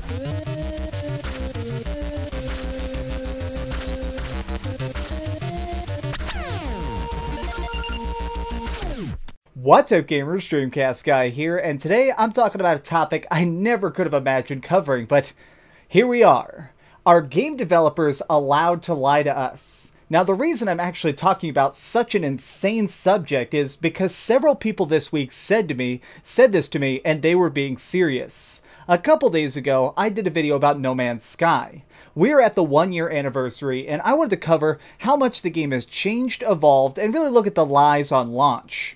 What's up gamers, DreamcastGuy here, and today I'm talking about a topic I never could have imagined covering, but here we are. Are game developers allowed to lie to us? Now the reason I'm actually talking about such an insane subject is because several people this week said this to me, and they were being serious. A couple days ago, I did a video about No Man's Sky. We're at the 1-year anniversary, and I wanted to cover how much the game has changed, evolved, and really look at the lies on launch.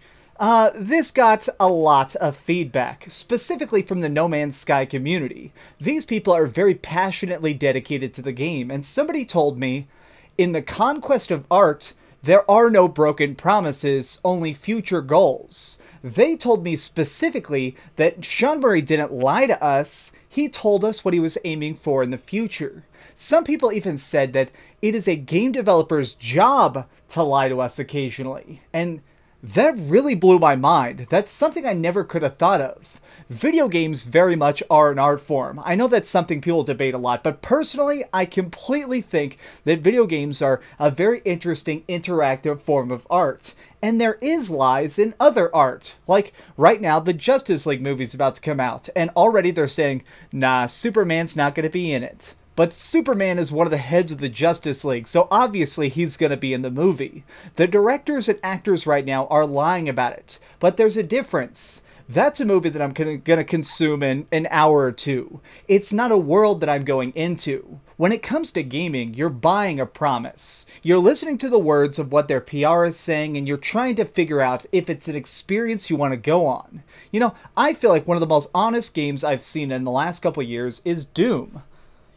This got a lot of feedback, specifically from the No Man's Sky community. These people are very passionately dedicated to the game, and somebody told me, in the conquest of art, there are no broken promises, only future goals. They told me specifically that Sean Murray didn't lie to us, he told us what he was aiming for in the future. Some people even said that it is a game developer's job to lie to us occasionally, and that really blew my mind. That's something I never could have thought of. Video games very much are an art form. I know that's something people debate a lot, but personally, I completely think that video games are a very interesting interactive form of art. And there is lies in other art. Like, right now, the Justice League movie's about to come out, and already they're saying, nah, Superman's not going to be in it. But Superman is one of the heads of the Justice League, so obviously he's going to be in the movie. The directors and actors right now are lying about it, but there's a difference. That's a movie that I'm going to consume in an hour or two. It's not a world that I'm going into. When it comes to gaming, you're buying a promise. You're listening to the words of what their PR is saying, and you're trying to figure out if it's an experience you want to go on. You know, I feel like one of the most honest games I've seen in the last couple of years is Doom.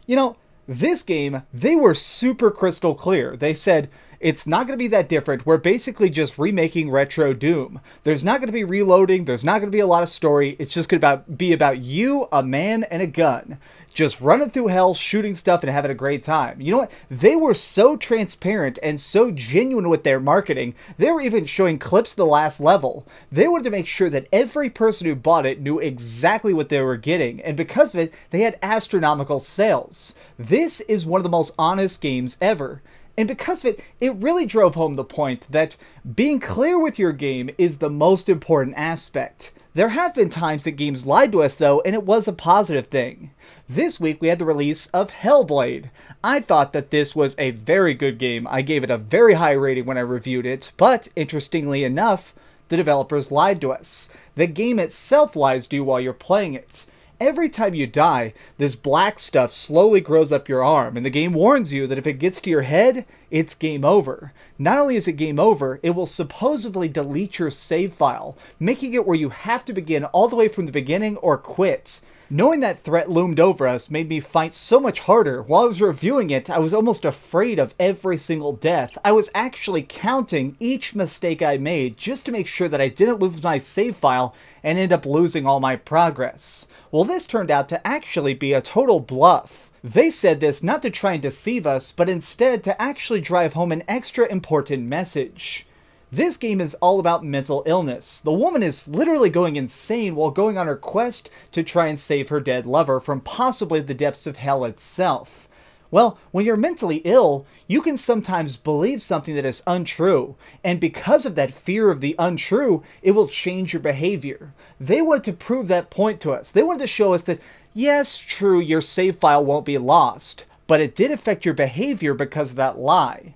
You know, this game, they were super crystal clear. They said, it's not going to be that different. We're basically just remaking retro Doom. There's not going to be reloading. There's not going to be a lot of story. It's just going to be about you, a man, and a gun. Just running through hell, shooting stuff, and having a great time. You know what? They were so transparent and so genuine with their marketing. They were even showing clips of the last level. They wanted to make sure that every person who bought it knew exactly what they were getting. And because of it, they had astronomical sales. This is one of the most honest games ever. And because of it, it really drove home the point that being clear with your game is the most important aspect. There have been times that games lied to us though, and it was a positive thing. This week we had the release of Hellblade. I thought that this was a very good game. I gave it a very high rating when I reviewed it, but interestingly enough, the developers lied to us. The game itself lies to you while you're playing it. Every time you die, this black stuff slowly grows up your arm, and the game warns you that if it gets to your head, it's game over. Not only is it game over, it will supposedly delete your save file, making it where you have to begin all the way from the beginning or quit. Knowing that threat loomed over us made me fight so much harder. While I was reviewing it, I was almost afraid of every single death. I was actually counting each mistake I made just to make sure that I didn't lose my save file and end up losing all my progress. Well, this turned out to actually be a total bluff. They said this not to try and deceive us, but instead to actually drive home an extra important message. This game is all about mental illness. The woman is literally going insane while going on her quest to try and save her dead lover from possibly the depths of hell itself. Well, when you're mentally ill, you can sometimes believe something that is untrue, and because of that fear of the untrue, it will change your behavior. They wanted to prove that point to us. They wanted to show us that, yes, true, your save file won't be lost, but it did affect your behavior because of that lie.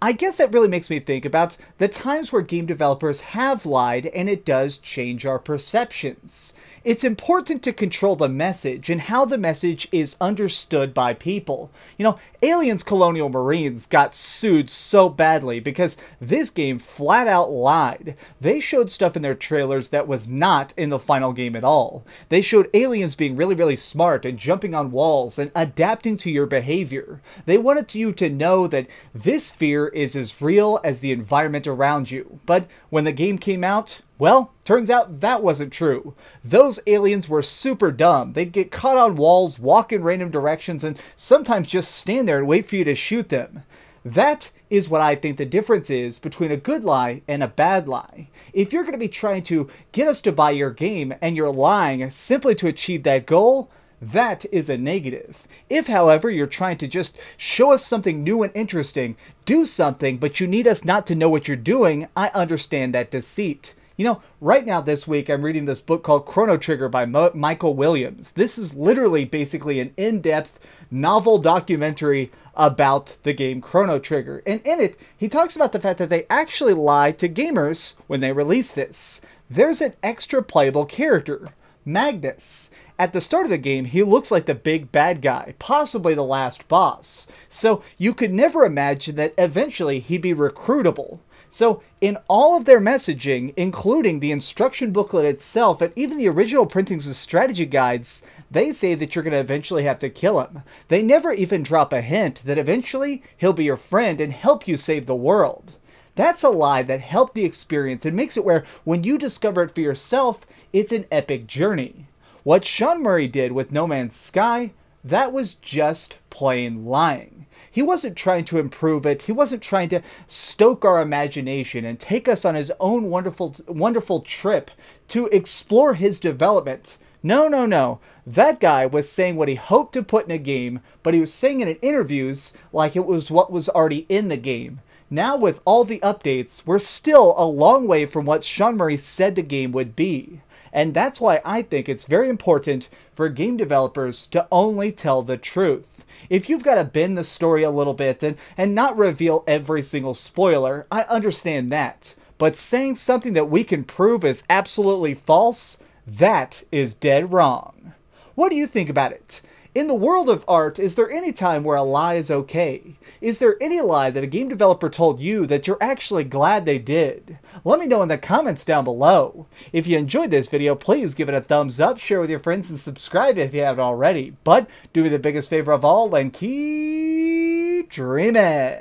I guess that really makes me think about the times where game developers have lied, and it does change our perceptions. It's important to control the message and how the message is understood by people. You know, Aliens Colonial Marines got sued so badly because this game flat out lied. They showed stuff in their trailers that was not in the final game at all. They showed aliens being really, really smart and jumping on walls and adapting to your behavior. They wanted you to know that this fear is as real as the environment around you. But when the game came out, well, turns out that wasn't true. Those aliens were super dumb. They'd get caught on walls, walk in random directions, and sometimes just stand there and wait for you to shoot them. That is what I think the difference is between a good lie and a bad lie. If you're going to be trying to get us to buy your game and you're lying simply to achieve that goal, that is a negative. If, however, you're trying to just show us something new and interesting, do something, but you need us not to know what you're doing, I understand that deceit. You know, right now this week I'm reading this book called Chrono Trigger by Michael Williams. This is literally basically an in-depth novel documentary about the game Chrono Trigger. And in it, he talks about the fact that they actually lied to gamers when they released this. There's an extra playable character, Magnus. At the start of the game, he looks like the big bad guy, possibly the last boss. So you could never imagine that eventually he'd be recruitable. So in all of their messaging, including the instruction booklet itself and even the original printings of strategy guides, they say that you're going to eventually have to kill him. They never even drop a hint that eventually he'll be your friend and help you save the world. That's a lie that helped the experience and makes it where when you discover it for yourself, it's an epic journey. What Sean Murray did with No Man's Sky, that was just plain lying. He wasn't trying to improve it. He wasn't trying to stoke our imagination and take us on his own wonderful trip to explore his development. No, no, no. That guy was saying what he hoped to put in a game, but he was saying it in interviews like it was what was already in the game. Now with all the updates, we're still a long way from what Sean Murray said the game would be. And that's why I think it's very important for game developers to only tell the truth. If you've got to bend the story a little bit and not reveal every single spoiler, I understand that. But saying something that we can prove is absolutely false, that is dead wrong. What do you think about it? In the world of art, is there any time where a lie is okay? Is there any lie that a game developer told you that you're actually glad they did? Let me know in the comments down below. If you enjoyed this video, please give it a thumbs up, share with your friends, and subscribe if you haven't already. But do me the biggest favor of all and keep dreaming.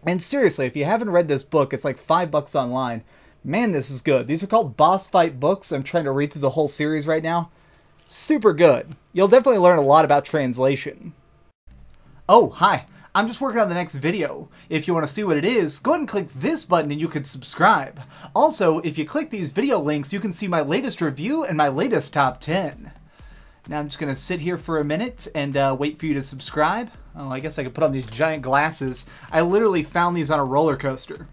And seriously, if you haven't read this book, it's like $5 online. Man, this is good. These are called boss fight books. I'm trying to read through the whole series right now. Super good. You'll definitely learn a lot about translation. Oh, hi. I'm just working on the next video. If you want to see what it is, go ahead and click this button and you can subscribe. Also, if you click these video links, you can see my latest review and my latest top 10. Now I'm just going to sit here for a minute and wait for you to subscribe. Oh, I guess I could put on these giant glasses. I literally found these on a roller coaster.